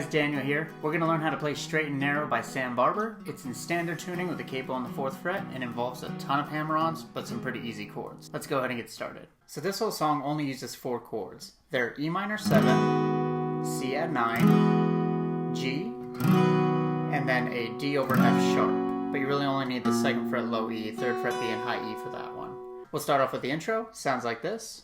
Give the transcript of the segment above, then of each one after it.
guys, Daniel here. We're going to learn how to play Straight and Narrow by Barber. It's in standard tuning with a capo on the 4th fret and involves a ton of hammer-ons, but some pretty easy chords. Let's go ahead and get started. So this whole song only uses 4 chords. They're E minor 7, C add 9, G, and then a D over F sharp. But you really only need the 2nd fret low E, 3rd fret B, and high E for that one. We'll start off with the intro. Sounds like this.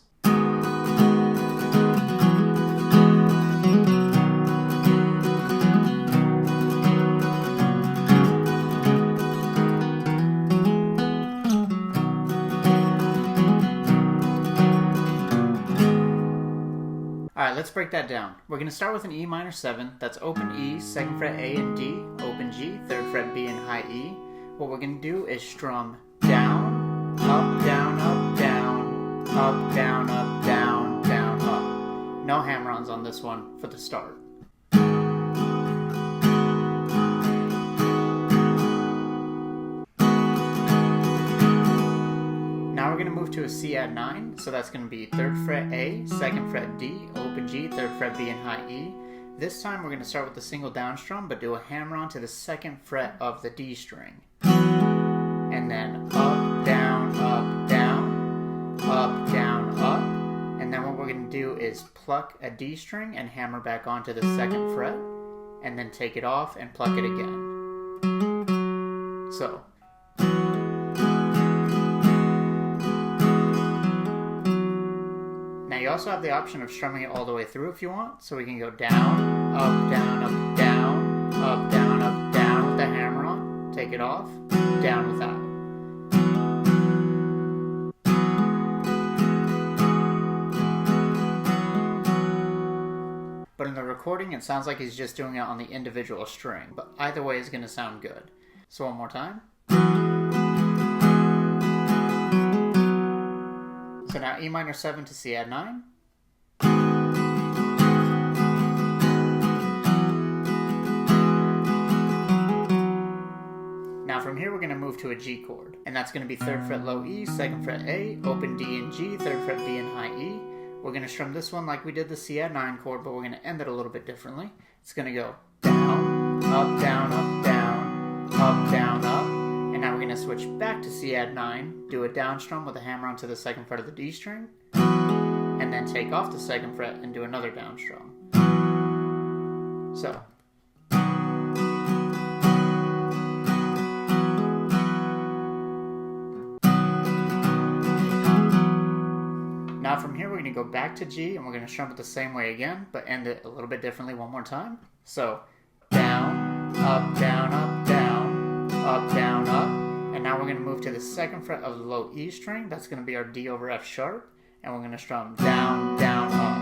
Alright, let's break that down. We're going to start with an E minor 7. That's open E, 2nd fret A and D, open G, 3rd fret B and high E. What we're going to do is strum down, up, down, up, down, up, down, up, down, down, up. No hammer-ons on this one for the start. Now we're going to move to a C add 9, so that's going to be 3rd fret A, 2nd fret D, open G, 3rd fret B and high E. This time we're going to start with a single down strum, but do a hammer-on to the 2nd fret of the D string. And then up, down, up, down, up, down, up. And then what we're going to do is pluck a D string and hammer back onto the 2nd fret, and then take it off and pluck it again. So. You also have the option of strumming it all the way through if you want, so we can go down, up, down, up, down, up, down, up, down with the hammer on, take it off, down without. But in the recording, it sounds like he's just doing it on the individual string, but either way is going to sound good. So one more time. So now E minor 7 to C add 9. Now from here we're going to move to a G chord. And that's going to be 3rd fret low E, 2nd fret A, open D and G, 3rd fret B and high E. We're going to strum this one like we did the C add 9 chord, but we're going to end it a little bit differently. It's going to go down, up, down, up, down, up, down, up. And now we're going to switch back to C add 9, do a down strum with a hammer onto the 2nd fret of the D string, and then take off the 2nd fret and do another down strum. So. Now from here we're going to go back to G and we're going to strum it the same way again, but end it a little bit differently one more time. So down, up, down, up, down, up, down, up. And now we're going to move to the 2nd fret of the low E string. That's going to be our D over F sharp. And we're going to strum down, down, up.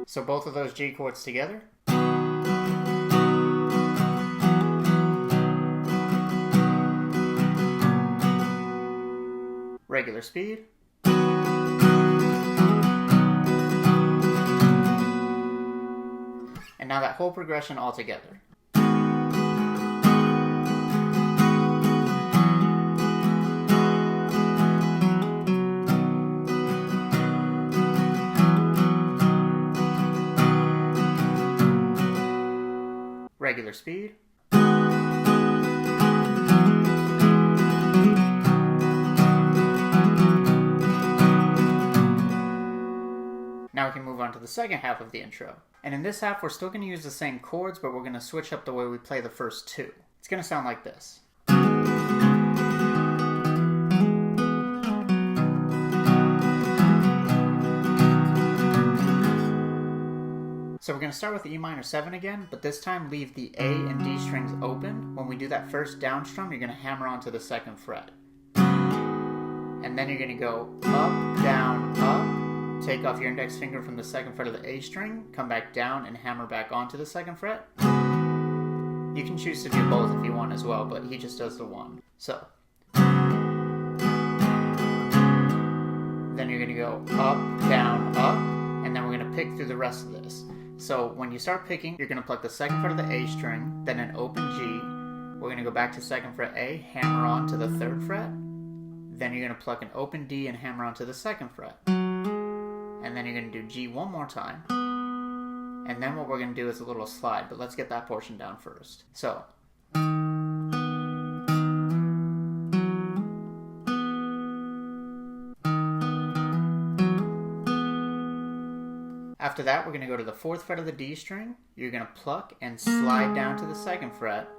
So both of those G chords together. Regular speed. And now that whole progression all together. Regular speed. Now we can move on to the second half of the intro. And in this half, we're still going to use the same chords, but we're going to switch up the way we play the first 2. It's going to sound like this. So we're going to start with the E minor 7 again, but this time leave the A and D strings open. When we do that first down strum, you're going to hammer onto the 2nd fret. And then you're going to go up, down, up. Take off your index finger from the 2nd fret of the A string, come back down and hammer back onto the 2nd fret. You can choose to do both if you want as well, but he just does the one. So. Then you're going to go up, down, up, and then we're going to pick through the rest of this. So when you start picking, you're going to pluck the 2nd fret of the A string, then an open G. We're going to go back to 2nd fret A, hammer on to the 3rd fret, Then you're going to pluck an open D and hammer onto the 2nd fret. And then you're going to do G one more time. And then what we're going to do is a little slide, but let's get that portion down first. So. After that, we're going to go to the 4th fret of the D string. You're going to pluck and slide down to the 2nd fret,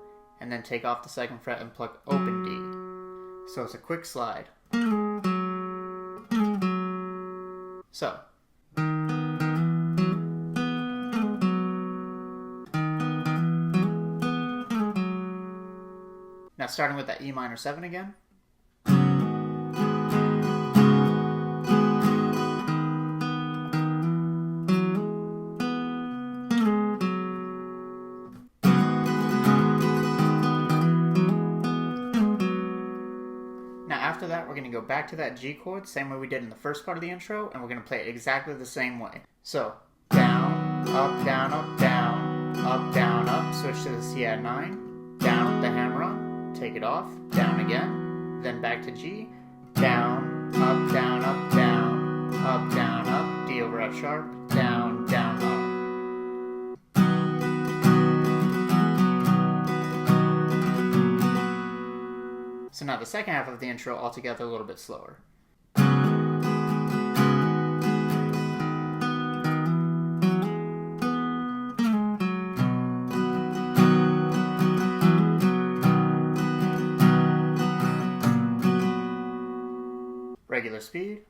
and then take off the 2nd fret and pluck open D. So it's a quick slide. So. Now starting with that E minor 7 again. After that, we're going to go back to that G chord, same way we did in the first part of the intro, and we're going to play it exactly the same way. So, down, up, down, up, down, up, down, up, switch to the C add 9, down, the hammer on, take it off, down again, then back to G, down, up, down, up, down, up, down, up, D over F sharp, down, down, up. So now the second half of the intro altogether a little bit slower. Regular speed.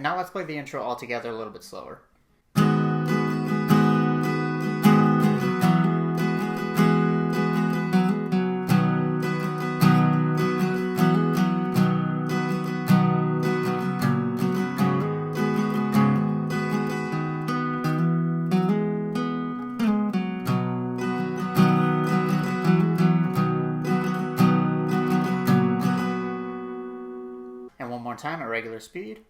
Now let's play the intro all together a little bit slower. And one more time at regular speed.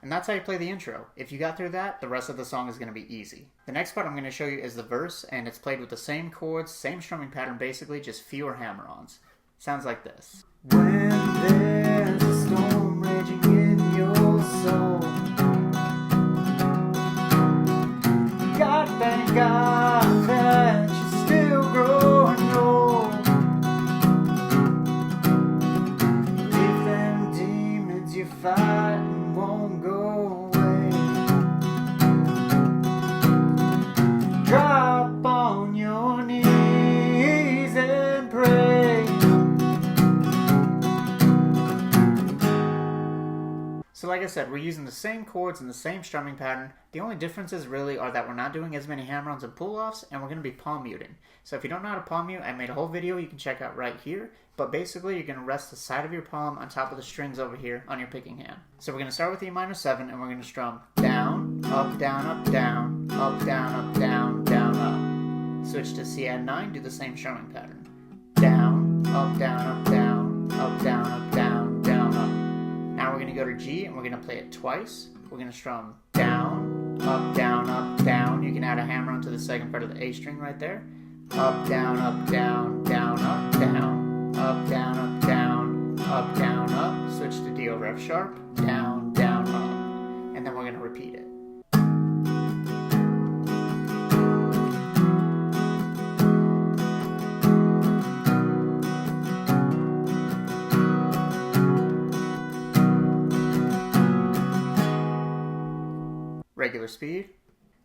That's how you play the intro. If you got through that, the rest of the song is going to be easy. The next part I'm going to show you is the verse, and it's played with the same chords, same strumming pattern basically, just fewer hammer-ons. Sounds like this. When there's a storm raging in your soul, God thank God that you're still growing old. If them demons you fight won't go away, drop on your knees and pray. So like I said, we're using the same chords and the same strumming pattern. The only differences really are that we're not doing as many hammer-ons and pull-offs, and we're going to be palm muting. So if you don't know how to palm mute, I made a whole video you can check out right here. But basically, you're going to rest the side of your palm on top of the strings over here on your picking hand. So we're going to start with E minor 7, and we're going to strum down, up, down, up, down, up, down, up, down, down, up. Switch to C add 9, do the same strumming pattern. Down, up, down, up, down, up, down, up, down, down, up. Now we're going to go to G, and we're going to play it twice. We're going to strum down, up, down, up, down. You can add a hammer onto the 2nd fret of the A string right there. Up, down, up, down, down, up, down. Up, down, up, down, up, down, up. Switch to D over F sharp, down, down, up. And then we're going to repeat it. Regular speed.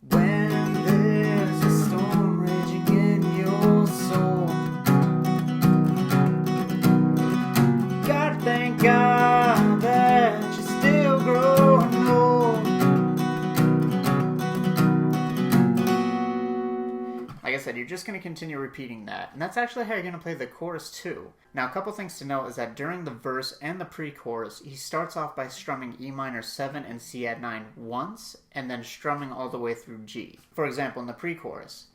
When there's a storm raging in your soul, God thank God that you're still growing old. Like I said, said, you're just going to continue repeating that. And that's actually how you're going to play the chorus too. Now, a couple things to note is that during the verse and the pre-chorus, he starts off by strumming E minor 7 and C add 9 once, and then strumming all the way through G. For example, in the pre-chorus,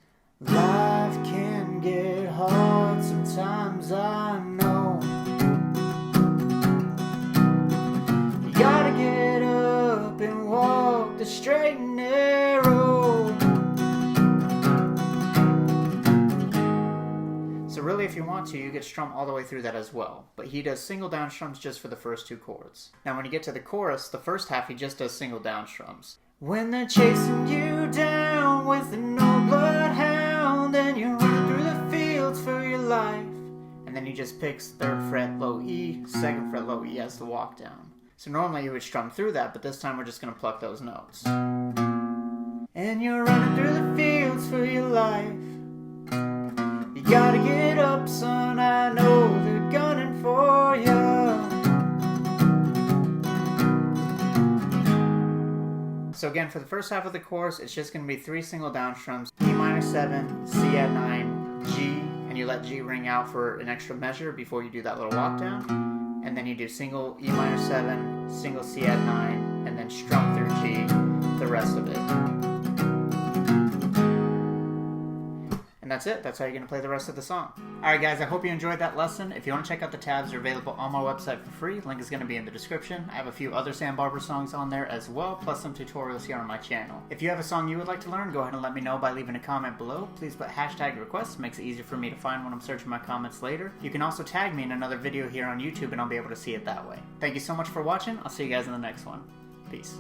life can get hard sometimes, I know. You gotta get up and walk the straight and narrow. So really, if you want to, you could strum all the way through that as well. But he does single down strums just for the first two chords. Now when you get to the chorus, the first half he just does single down strums. When they're chasing you down with an old bloodhound, and you're running through the fields for your life. And then he just picks 3rd fret low E, 2nd fret low E as the walk down. So normally you would strum through that, but this time we're just going to pluck those notes. And you're running through the fields for your life. You gotta get up, son, I know they're gunning for ya. So again, for the first half of the chorus, it's just going to be 3 single down strums, E minor 7, C add 9, G, and you let G ring out for an extra measure before you do that little walk down. And then you do single E minor 7, single C add 9, and then strum through G the rest of it. And that's it. That's how you're going to play the rest of the song. Alright guys, I hope you enjoyed that lesson. If you want to check out the tabs, they're available on my website for free. Link is going to be in the description. I have a few other Sam Barber songs on there as well, plus some tutorials here on my channel. If you have a song you would like to learn, go ahead and let me know by leaving a comment below. Please put hashtag requests. It makes it easier for me to find when I'm searching my comments later. You can also tag me in another video here on YouTube and I'll be able to see it that way. Thank you so much for watching. I'll see you guys in the next one. Peace.